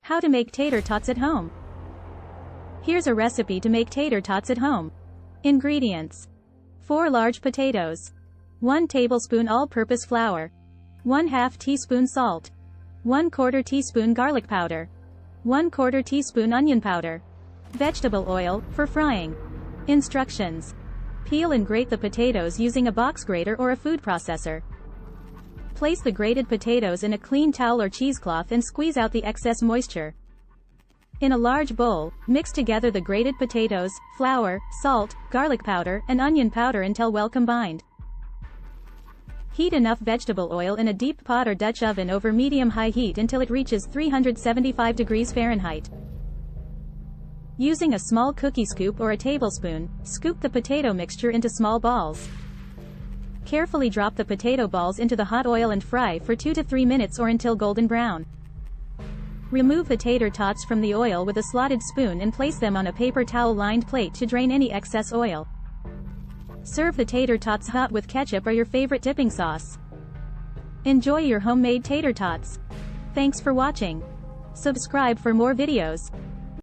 How to make tater tots at home. Here's a recipe to make tater tots at home. Ingredients: 4 large potatoes, 1 tablespoon all-purpose flour, 1/2 teaspoon salt, 1/4 teaspoon garlic powder, 1/4 teaspoon onion powder, vegetable oil for frying. Instructions: peel and grate the potatoes using a box grater or a food processor. Place the grated potatoes in a clean towel or cheesecloth and squeeze out the excess moisture. In a large bowl, mix together the grated potatoes, flour, salt, garlic powder, and onion powder until well combined. Heat enough vegetable oil in a deep pot or Dutch oven over medium-high heat until it reaches 375 degrees Fahrenheit. Using a small cookie scoop or a tablespoon, scoop the potato mixture into small balls. Carefully drop the potato balls into the hot oil and fry for 2 to 3 minutes or until golden brown. Remove the tater tots from the oil with a slotted spoon and place them on a paper towel-lined plate to drain any excess oil. Serve the tater tots hot with ketchup or your favorite dipping sauce. Enjoy your homemade tater tots. Thanks for watching. Subscribe for more videos.